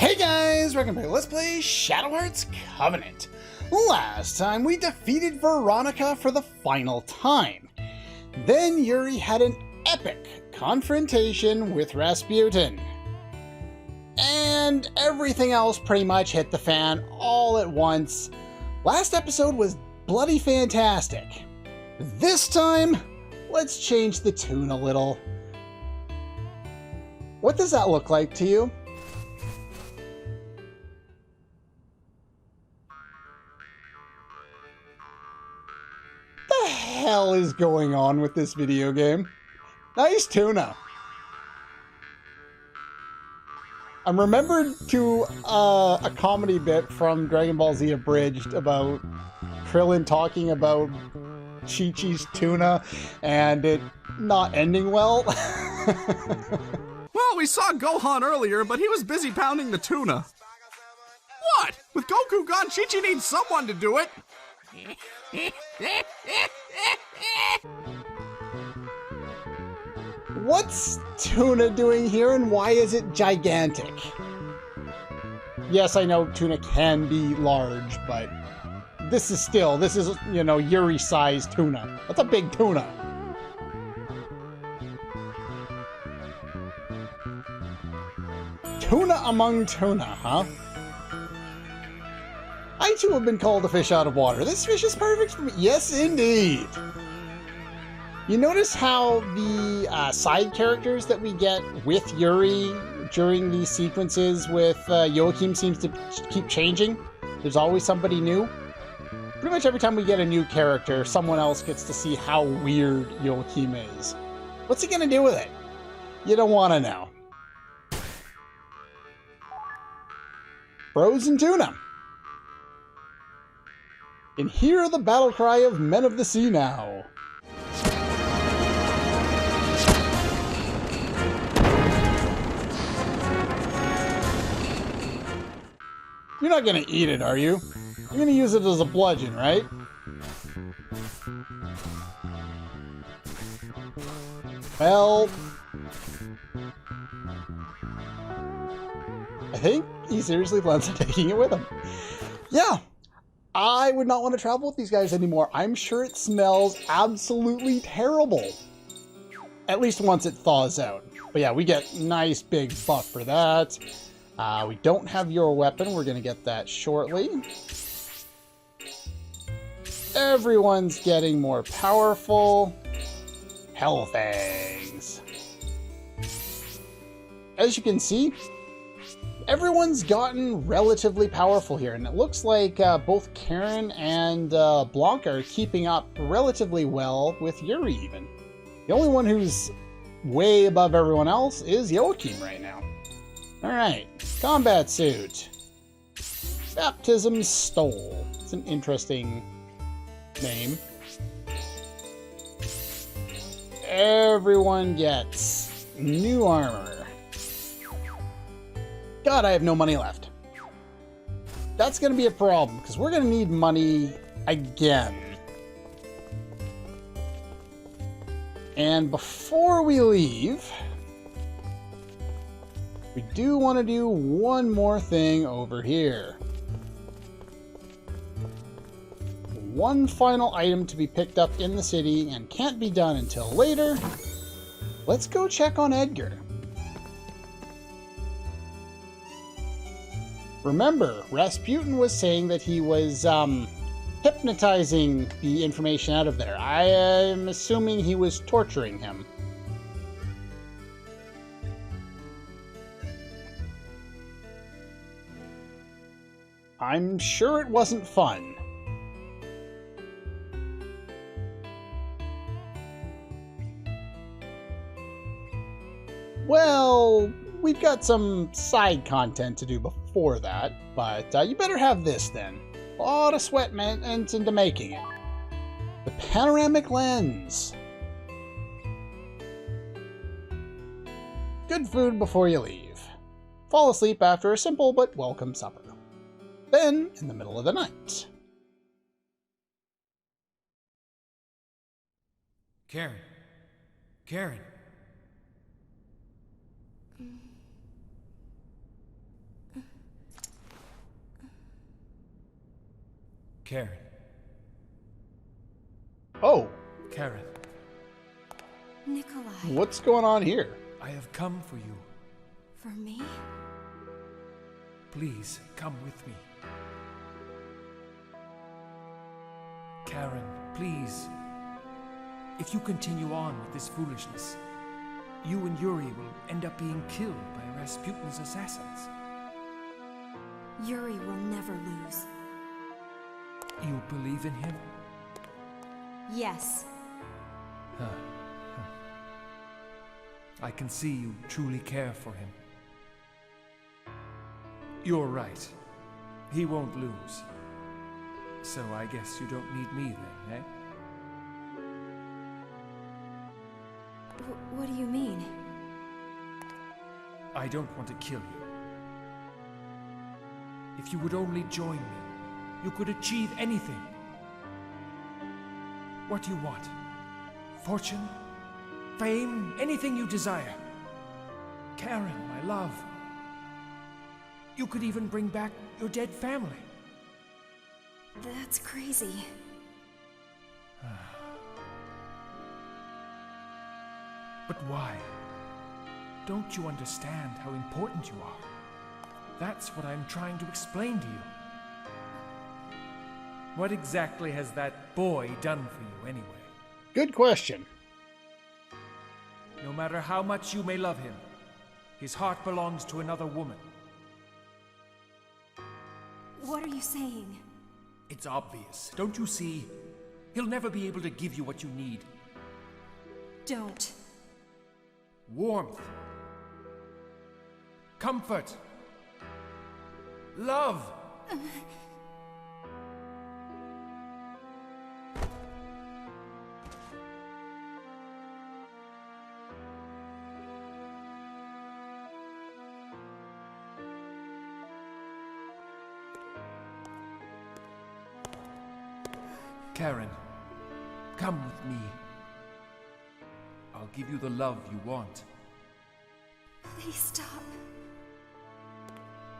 Hey guys, welcome back. Let's play Shadow Hearts Covenant. Last time we defeated Veronica for the final time. Then Yuri had an epic confrontation with Rasputin. And everything else pretty much hit the fan all at once. Last episode was bloody fantastic. This time, let's change the tune a little. What does that look like to you? What the hell is going on with this video game? Nice Tuna. I'm remembered to a comedy bit from Dragon Ball Z Abridged about Krillin talking about Chi-Chi's tuna and it not ending well. Well, we saw Gohan earlier, but he was busy pounding the tuna. What? With Goku gone, Chi-Chi needs someone to do it. What's Tuna doing here and why is it gigantic? Yes, I know tuna can be large, but this is, you know, Yuri-sized tuna. That's a big tuna. Tuna among tuna, huh? I too have been called a fish out of water. This fish is perfect for me. Yes, indeed. You notice how the side characters that we get with Yuri during these sequences with Joachim seems to keep changing? There's always somebody new. Pretty much every time we get a new character, someone else gets to see how weird Joachim is. What's he gonna do with it? You don't want to know. Frozen tuna. And hear the battle cry of men of the sea now. You're not gonna eat it, are you? You're gonna use it as a bludgeon, right? Well, I think he seriously plans on taking it with him. Yeah, I would not want to travel with these guys anymore. I'm sure it smells absolutely terrible. At least once it thaws out. But yeah, we get nice big buff for that. We don't have your weapon. We're going to get that shortly. Everyone's getting more powerful. Hell things. As you can see, everyone's gotten relatively powerful here, and it looks like both Karin and Blanca are keeping up relatively well with Yuri even. The only one who's way above everyone else is Joachim right now. Alright, combat suit. Baptism Stole. It's an interesting name. Everyone gets new armor. God, I have no money left. That's going to be a problem, because we're going to need money again. And before we leave, we do want to do one more thing over here. One final item to be picked up in the city and can't be done until later. Let's go check on Edgar. Remember, Rasputin was saying that he was hypnotizing the information out of there. I am assuming he was torturing him. I'm sure it wasn't fun. Well, we've got some side content to do before that, but you better have this then. A lot of sweat went into making it. The panoramic lens. Good food before you leave. Fall asleep after a simple but welcome supper. Then, in the middle of the night. Karin. Karin. Karin. Oh, Karin, Nikolai. what's going on here? I have come for you. For me? Please, come with me. Karin, please. If you continue on with this foolishness, you and Yuri will end up being killed by Rasputin's assassins. Yuri will never lose. You believe in him? Yes. I can see you truly care for him. You're right. He won't lose. So I guess you don't need me then, eh? What do you mean? I don't want to kill you. If you would only join me, you could achieve anything. What do you want? Fortune? Fame? Anything you desire. Karin, my love. You could even bring back your dead family. That's crazy. But why? Don't you understand how important you are? That's what I'm trying to explain to you. What exactly has that boy done for you anyway? Good question. No matter how much you may love him, his heart belongs to another woman. What are you saying? It's obvious, don't you see? He'll never be able to give you what you need. Don't. Warmth. Comfort. Love. Karin, come with me. I'll give you the love you want. Please stop.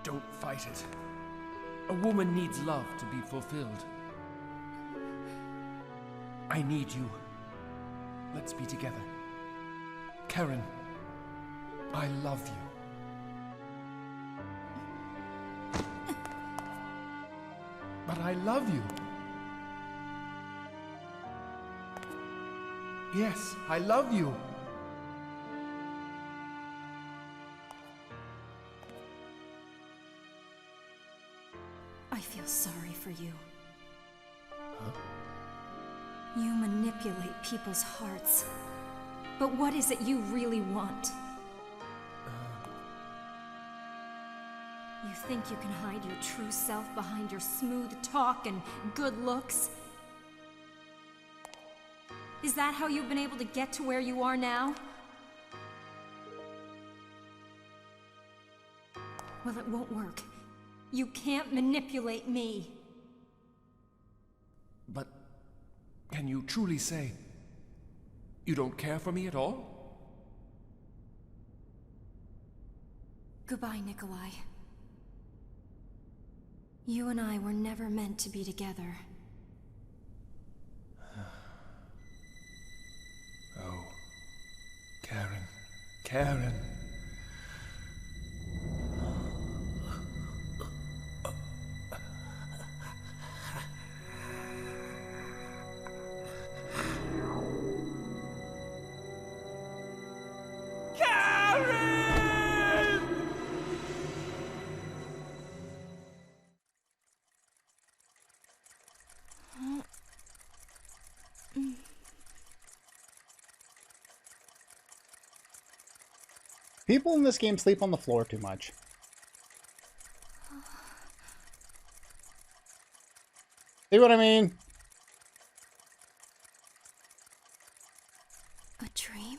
Don't fight it. A woman needs love to be fulfilled. I need you. Let's be together. Karin, I love you. But I love you. Yes, I love you. I feel sorry for you. You manipulate people's hearts. But what is it you really want? You think you can hide your true self behind your smooth talk and good looks? Is that how you've been able to get to where you are now? Well, it won't work. You can't manipulate me. But can you truly say you don't care for me at all? Goodbye, Nikolai. You and I were never meant to be together. Oh, Karin, Karin. People in this game sleep on the floor too much. See what I mean? A dream?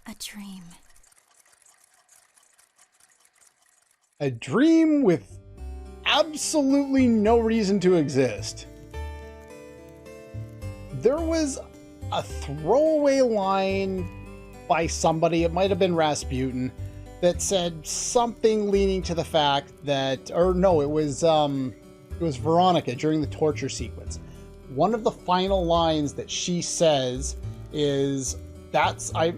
A dream. A dream with absolutely no reason to exist. there was a throwaway line by somebody, it might have been Rasputin, that said something leaning to the fact that, or no, it was Veronica during the torture sequence. One of the final lines that she says is, I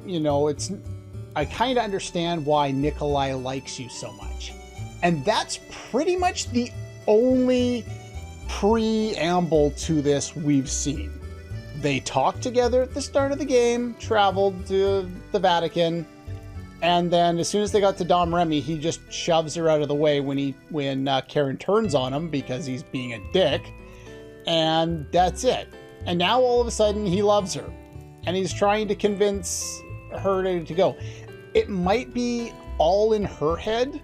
kind of understand why Nikolai likes you so much. And that's pretty much the only preamble to this we've seen. They talked together at the start of the game, traveled to the Vatican, and then as soon as they got to Dom Remy, he just shoves her out of the way when Karin turns on him because he's being a dick, and that's it. And now all of a sudden he loves her, and he's trying to convince her to go. It might be all in her head,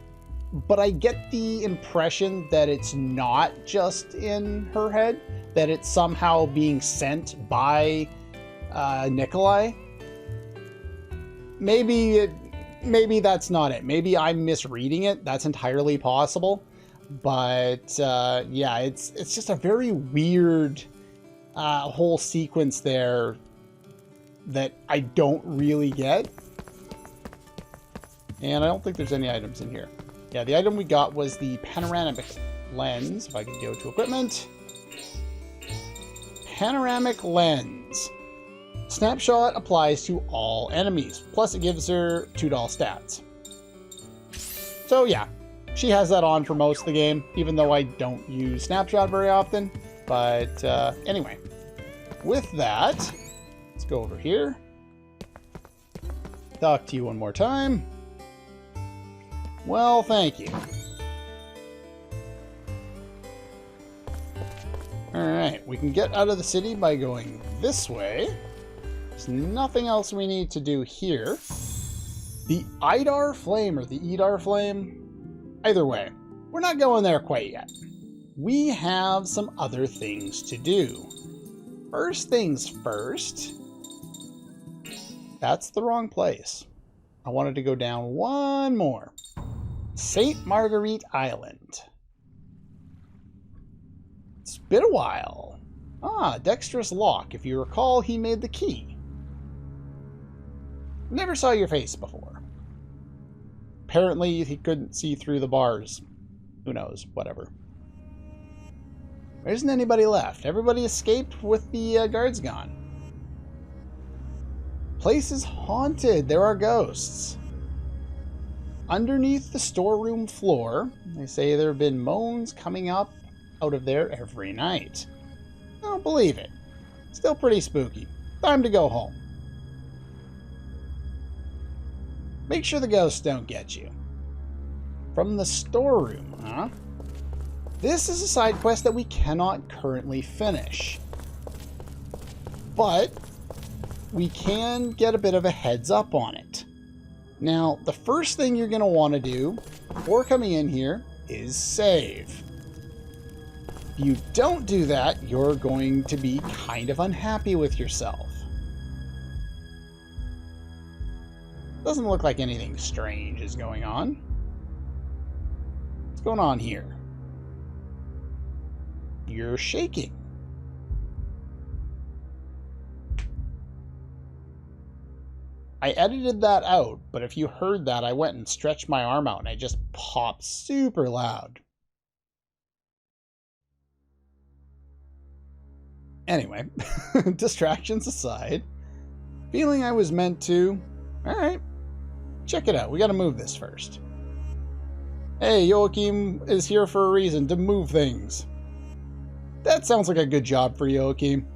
but I get the impression that it's not just in her head, that it's somehow being sent by Nikolai. Maybe that's not it. Maybe I'm misreading it. That's entirely possible. But yeah, it's just a very weird whole sequence there that I don't really get. And I don't think there's any items in here. Yeah, the item we got was the panoramic lens. If I could go to equipment. Panoramic lens. Snapshot applies to all enemies. Plus it gives her $2 stats. So yeah, she has that on for most of the game, even though I don't use Snapshot very often. But anyway, with that, let's go over here. Talk to you one more time. Well, thank you. Alright, we can get out of the city by going this way. There's nothing else we need to do here. The Idar Flame, or the Edar Flame, either way, we're not going there quite yet. We have some other things to do. First things first, that's the wrong place. I wanted to go down one more. St. Marguerite Island. It's been a while. Ah, Dexterous Lock. If you recall, he made the key. Never saw your face before. Apparently, he couldn't see through the bars. Who knows? Whatever. There isn't anybody left. Everybody escaped with the guards gone. Place is haunted. There are ghosts. Underneath the storeroom floor, they say there have been moans coming up out of there every night. I don't believe it. Still pretty spooky. Time to go home. Make sure the ghosts don't get you. From the storeroom, huh? This is a side quest that we cannot currently finish. But we can get a bit of a heads up on it. Now, the first thing you're going to want to do before coming in here is save. If you don't do that, you're going to be kind of unhappy with yourself. Doesn't look like anything strange is going on. What's going on here? You're shaking. I edited that out, but if you heard that, I went and stretched my arm out and I just popped super loud. Anyway, distractions aside, feeling I was meant to, alright, check it out. We gotta move this first. Hey, Joachim is here for a reason, to move things. That sounds like a good job for Joachim.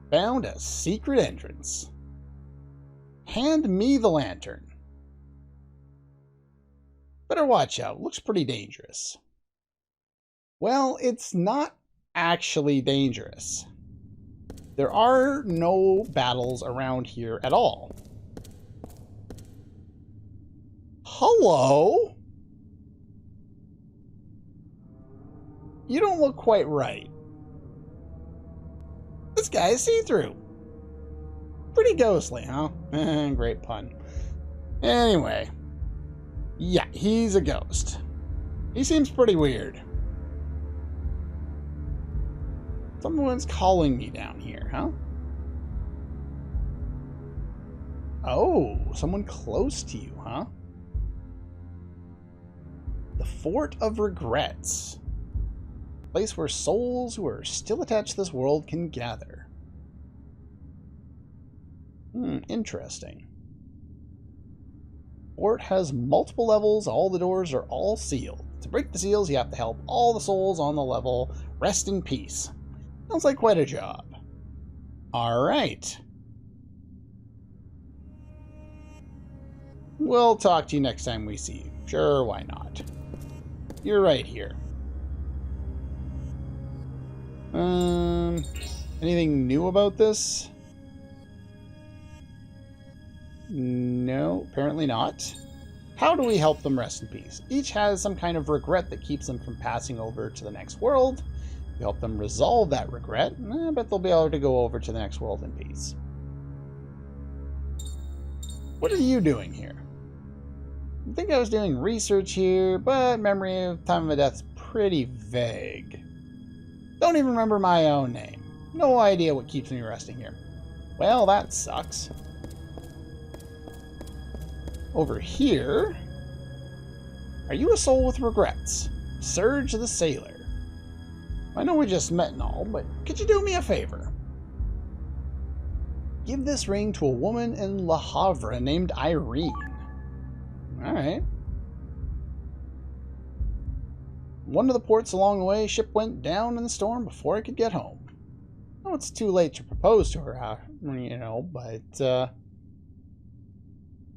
Found a secret entrance. Hand me the lantern. Better watch out. Looks pretty dangerous. Well, it's not actually dangerous. There are no battles around here at all. Hello? You don't look quite right. This guy is see-through. Pretty ghostly, huh? Great pun. Anyway. Yeah, he's a ghost. He seems pretty weird. Someone's calling me down here, huh? Oh, someone close to you, huh? The Fort of Regrets. A place where souls who are still attached to this world can gather. Interesting. Fort has multiple levels, all the doors are all sealed. To break the seals, you have to help all the souls on the level rest in peace. Sounds like quite a job. Alright. We'll talk to you next time we see you. Sure, why not? You're right here. Anything new about this? No, apparently not. How do we help them rest in peace? Each has some kind of regret that keeps them from passing over to the next world. We help them resolve that regret. I bet they'll be able to go over to the next world in peace. What are you doing here? I think I was doing research here, but memory of time of my death is pretty vague. Don't even remember my own name. No idea what keeps me resting here. Well, that sucks. Over here... Are you a soul with regrets? Surge the Sailor. I know we just met and all, but could you do me a favor? Give this ring to a woman in Le Havre named Irene. Alright. One of the ports along the way, ship went down in the storm before I could get home. Oh, it's too late to propose to her, you know, but,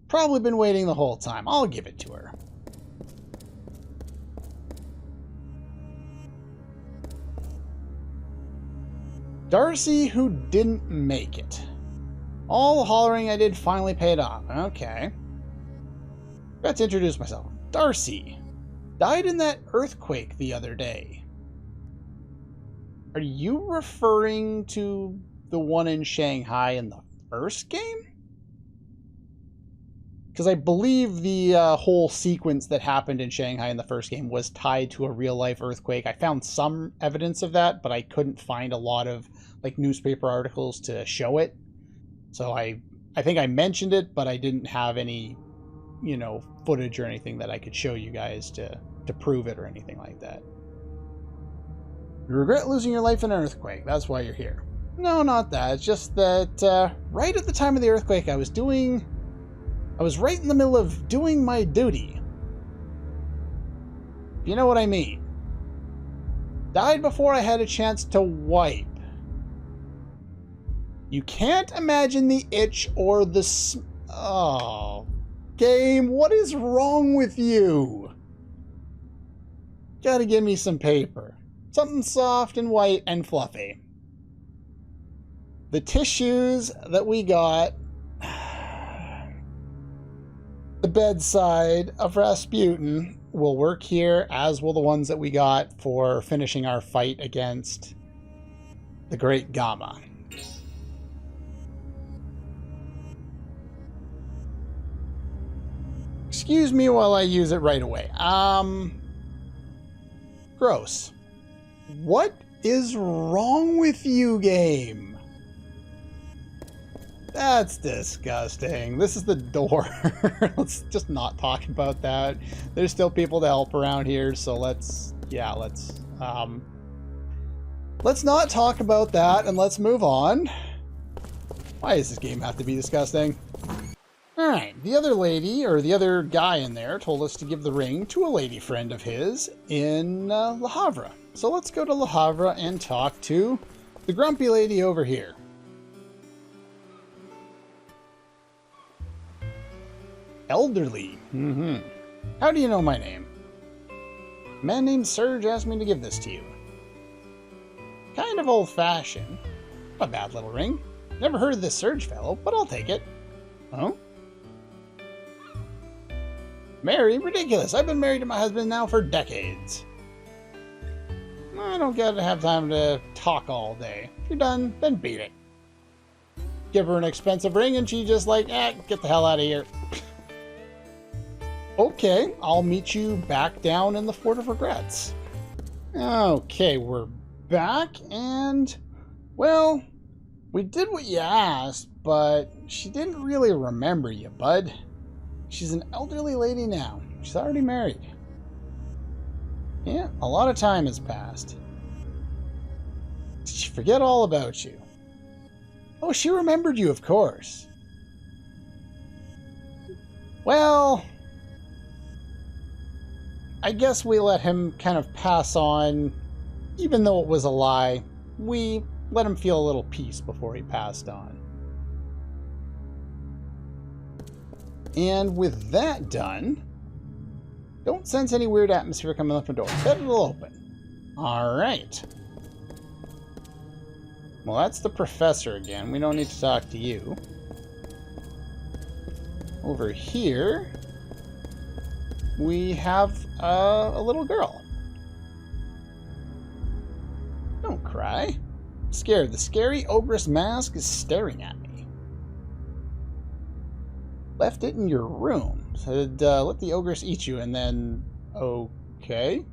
probably been waiting the whole time. I'll give it to her. Darcy, who didn't make it. All the hollering I did finally paid off. Okay. Got to introduce myself. Darcy. Died in that earthquake the other day. Are you referring to the one in Shanghai in the first game? Because I believe the whole sequence that happened in Shanghai in the first game was tied to a real-life earthquake. I found some evidence of that, but I couldn't find a lot of like newspaper articles to show it. So I think I mentioned it, but I didn't have any, you know, footage or anything that I could show you guys to prove it or anything like that. You regret losing your life in an earthquake. That's why you're here. No, not that. It's just that right at the time of the earthquake, I was right in the middle of doing my duty. You know what I mean. Died before I had a chance to wipe. You can't imagine the itch or the oh. Game, what is wrong with you? Gotta give me some paper. Something soft and white and fluffy. The tissues that we got... The bedside of Rasputin will work here, as will the ones that we got for finishing our fight against the Great Gamma. Excuse me while I use it right away. Gross. What is wrong with you, game? That's disgusting. This is the door. Let's just not talk about that. There's still people to help around here, so let's not talk about that and let's move on. Why does this game have to be disgusting? Alright, the other lady, or the other guy in there, told us to give the ring to a lady friend of his in Le Havre. So let's go to Le Havre and talk to the grumpy lady over here. Elderly. How do you know my name? A man named Serge asked me to give this to you. Kind of old-fashioned. A bad little ring. Never heard of this Serge fellow, but I'll take it. Oh? Married? Ridiculous. I've been married to my husband now for decades. I don't get to have time to talk all day. If you're done, then beat it. Give her an expensive ring and she's just like, get the hell out of here. Okay, I'll meet you back down in the Fort of Regrets. Okay, we're back and, well, we did what you asked, but she didn't really remember you, bud. She's an elderly lady now. She's already married. Yeah, a lot of time has passed. Did she forget all about you? Oh, she remembered you, of course. Well, I guess we let him kind of pass on. Even though it was a lie, we let him feel a little peace before he passed on. And with that done, don't sense any weird atmosphere coming up the door. Bet it'll open. Alright. Well, that's the professor again. We don't need to talk to you. Over here, we have a little girl. Don't cry. I'm scared. The scary ogress mask is staring at me. Left it in your room. Said, let the ogress eat you, and then... Okay.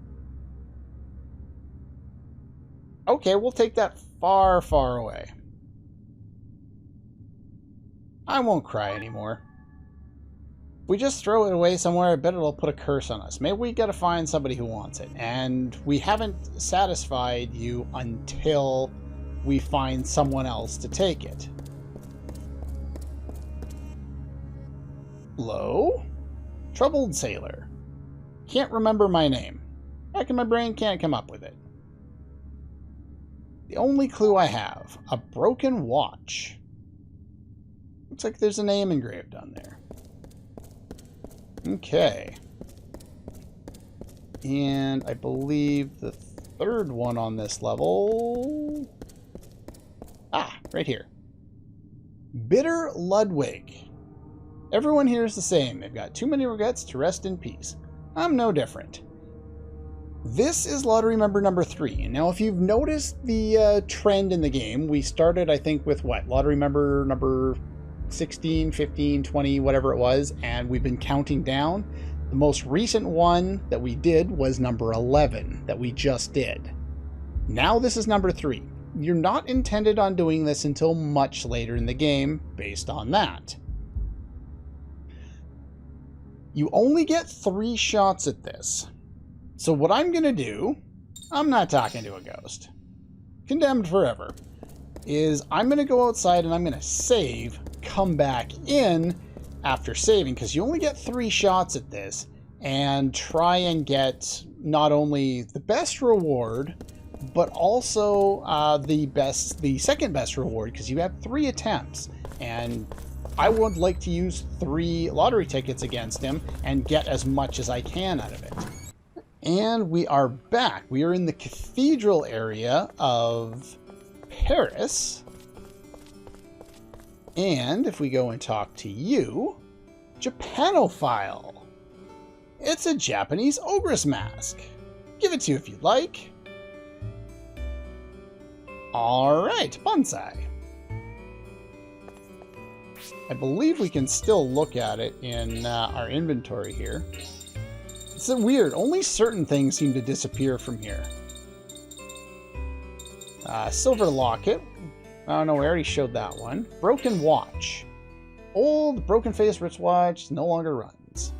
Okay, we'll take that far, far away. I won't cry anymore. If we just throw it away somewhere, I bet it'll put a curse on us. Maybe we gotta find somebody who wants it. And we haven't satisfied you until we find someone else to take it. Hello? Troubled sailor. Can't remember my name. Back in my brain, can't come up with it. The only clue I have, a broken watch. Looks like there's a name engraved on there. Okay. And I believe the third one on this level... Ah, right here. Bitter Ludwig. Everyone here is the same. They've got too many regrets to rest in peace. I'm no different. This is lottery member number 3. Now, if you've noticed the trend in the game, we started, I think, with what? Lottery member number 16, 15, 20, whatever it was, and we've been counting down. The most recent one that we did was number 11 that we just did. Now this is number 3. You're not intended on doing this until much later in the game based on that. You only get 3 shots at this. So what I'm going to do, I'm not talking to a ghost, condemned forever, is I'm going to go outside and I'm going to save, come back in after saving, because you only get 3 shots at this, and try and get not only the best reward, but also the second best reward, because you have 3 attempts, and I would like to use 3 lottery tickets against him and get as much as I can out of it. And we are back. We are in the cathedral area of Paris. And if we go and talk to you, Japanophile. It's a Japanese ogress mask. Give it to you if you'd like. Alright, bonsai. I believe we can still look at it in our inventory here. It's weird. Only certain things seem to disappear from here. Silver locket. I don't know, we already showed that one. Broken watch. Old, broken-faced wristwatch no longer runs.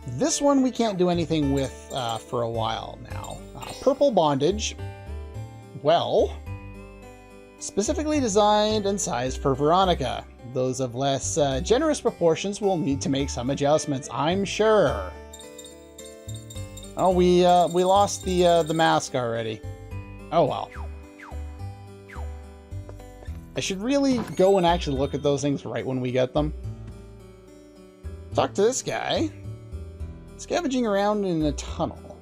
This one we can't do anything with for a while now. Purple bondage. Well, specifically designed and sized for Veronica. Those of less generous proportions will need to make some adjustments, I'm sure. Oh, we lost the mask already. Oh well. I should really go and actually look at those things right when we get them. Talk to this guy. Scavenging around in a tunnel.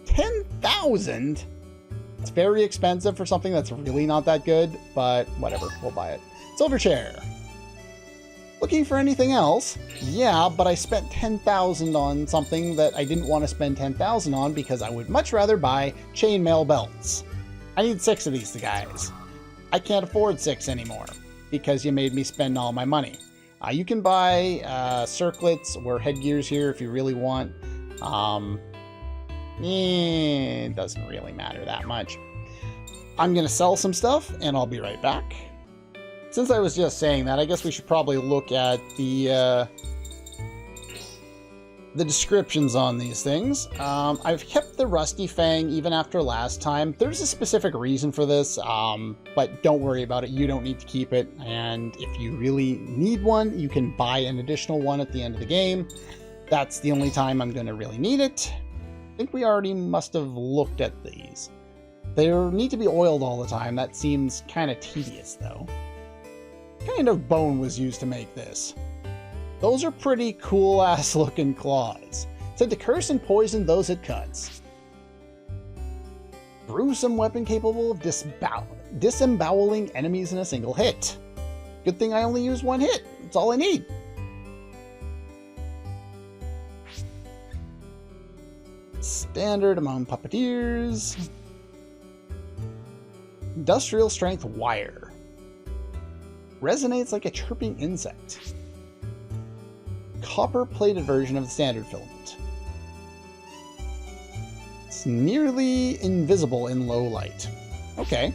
10,000? It's very expensive for something that's really not that good, but whatever, we'll buy it. Silver chair. Looking for anything else? Yeah, but I spent 10,000 on something that I didn't want to spend 10,000 on because I would much rather buy chainmail belts. I need 6 of these guys. I can't afford 6 anymore because you made me spend all my money. You can buy circlets or headgears here if you really want. It doesn't really matter that much. I'm going to sell some stuff, and I'll be right back. Since I was just saying that, I guess we should probably look at the descriptions on these things. I've kept the Rusty Fang even after last time. There's a specific reason for this, but don't worry about it. You don't need to keep it, and if you really need one, you can buy an additional one at the end of the game. That's the only time I'm going to really need it. I think we already must have looked at these. They need to be oiled all the time. That seems kind of tedious, though. What kind of bone was used to make this? Those are pretty cool-ass looking claws. Said to curse and poison those it cuts. Gruesome weapon capable of disemboweling enemies in a single hit. Good thing I only use one hit. That's all I need. Standard among puppeteers. Industrial strength wire. Resonates like a chirping insect. Copper-plated version of the standard filament. It's nearly invisible in low light. Okay.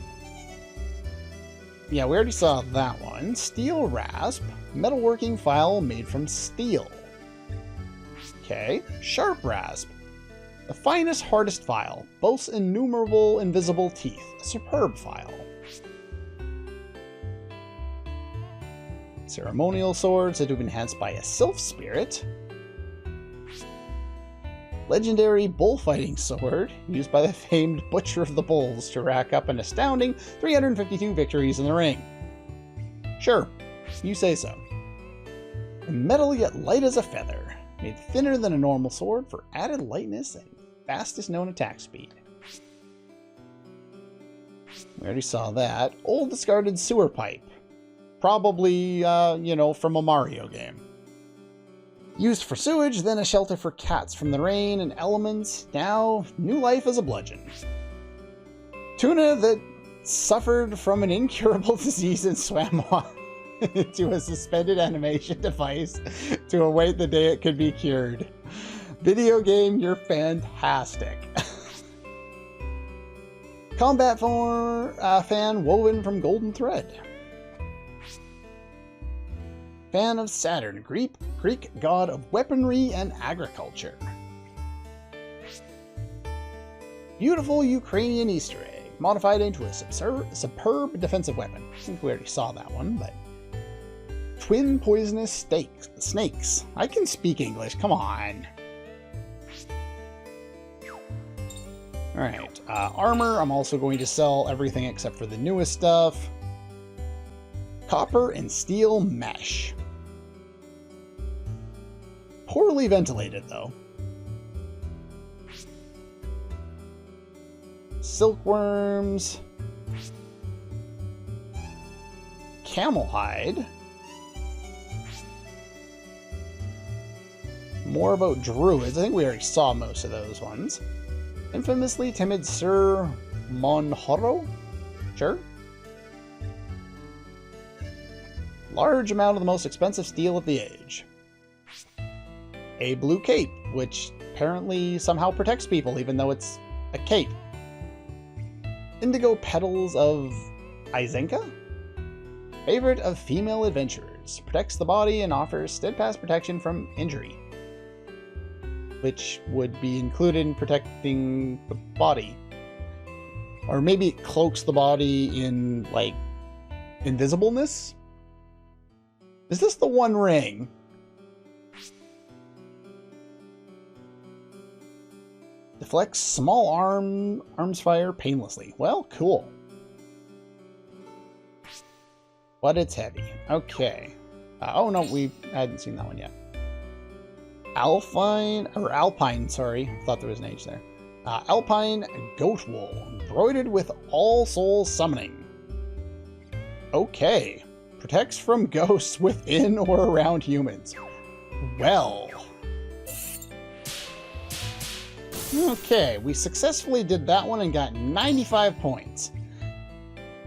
Yeah, we already saw that one. Steel rasp. Metalworking file made from steel. Okay. Sharp rasp. The finest, hardest file. Boasts innumerable invisible teeth. A superb file. Ceremonial sword said to be enhanced by a sylph spirit. Legendary bullfighting sword used by the famed Butcher of the Bulls to rack up an astounding 352 victories in the ring. Sure, you say so. Metal yet light as a feather, made thinner than a normal sword for added lightness and fastest known attack speed. We already saw that. Old discarded sewer pipe. Probably, from a Mario game. Used for sewage, then a shelter for cats from the rain and elements. Now, new life as a bludgeon. Tuna that suffered from an incurable disease and swam into a suspended animation device to await the day it could be cured. Video game, you're fantastic. Combat fan woven from golden thread. Fan of Saturn, Greek god of weaponry and agriculture. Beautiful Ukrainian Easter egg, modified into a superb defensive weapon. I think we already saw that one, but... Twin poisonous snakes. I can speak English, come on. Alright, armor, I'm also going to sell everything except for the newest stuff. Copper and steel mesh. Poorly ventilated, though. Silkworms. Camel hide. More about druids. I think we already saw most of those ones. Infamously timid Sir Monhoro? Sure. Large amount of the most expensive steel of the age. A blue cape, which apparently somehow protects people, even though it's a cape. Indigo petals of Izenka? Favorite of female adventurers. Protects the body and offers steadfast protection from injury. Which would be included in protecting the body. Or maybe it cloaks the body in, like, invisibleness? Is this the One Ring? Deflects small arms fire painlessly. Well, cool. But it's heavy. Okay. Oh no, we hadn't seen that one yet. Alpine, sorry. Thought there was an H there. Alpine goat wool, embroidered with all souls summoning. Okay. Protects from ghosts within or around humans. Well. Okay, we successfully did that one and got 95 points.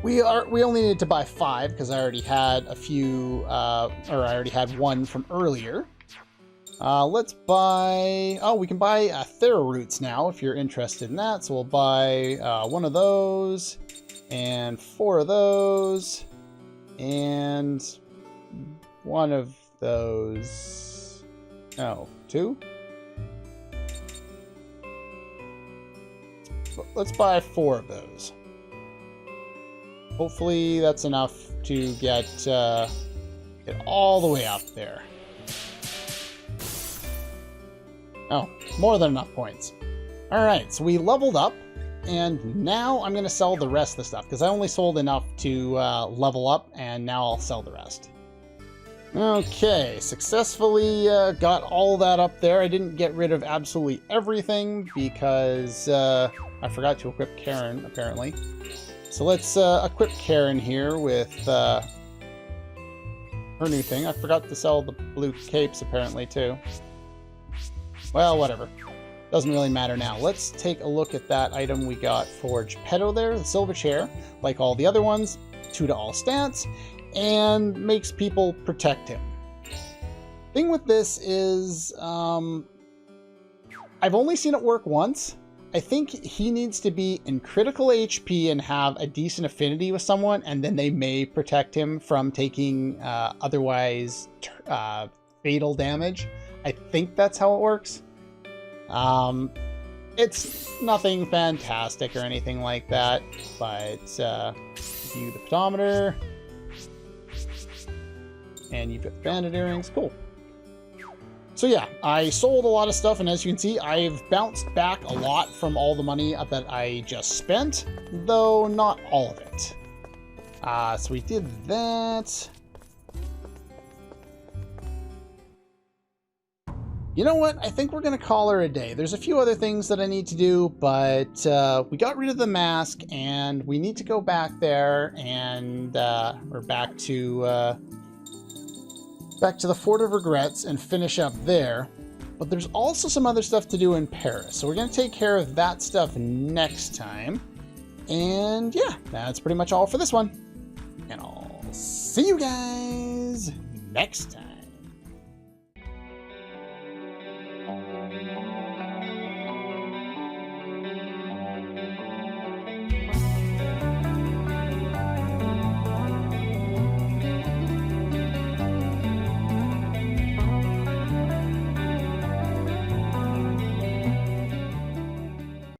We only needed to buy 5 because I already had a few, or I already had one from earlier. Let's buy... Oh, we can buy Thera roots now if you're interested in that. So we'll buy one of those, and 4 of those, and one of those. No, 2? Let's buy 4 of those. Hopefully that's enough to get all the way up there. Oh, more than enough points. Alright, so we leveled up, and now I'm going to sell the rest of the stuff, because I only sold enough to level up, and now I'll sell the rest. Okay, successfully got all that up there. I didn't get rid of absolutely everything, because I forgot to equip Karin, apparently. So let's equip Karin here with her new thing. I forgot to sell the blue capes, apparently, too. Well, whatever. Doesn't really matter now. Let's take a look at that item we got for Geppetto there, the silver chair. Like all the other ones, 2 to all stats, and makes people protect him. Thing with this is, I've only seen it work once. I think he needs to be in critical HP and have a decent affinity with someone, and then they may protect him from taking otherwise fatal damage. I think that's how it works. It's nothing fantastic or anything like that, but view the pedometer, and you've got the bandit earrings. Cool. So yeah, I sold a lot of stuff, and as you can see, I've bounced back a lot from all the money that I just spent, though not all of it. So we did that. You know what? I think we're going to call her a day. There's a few other things that I need to do, but we got rid of the mask, and we need to go back there, and we're back to the Fort of Regrets and finish up there. But there's also some other stuff to do in Paris, so we're going to take care of that stuff next time. And yeah, that's pretty much all for this one. And I'll see you guys next time.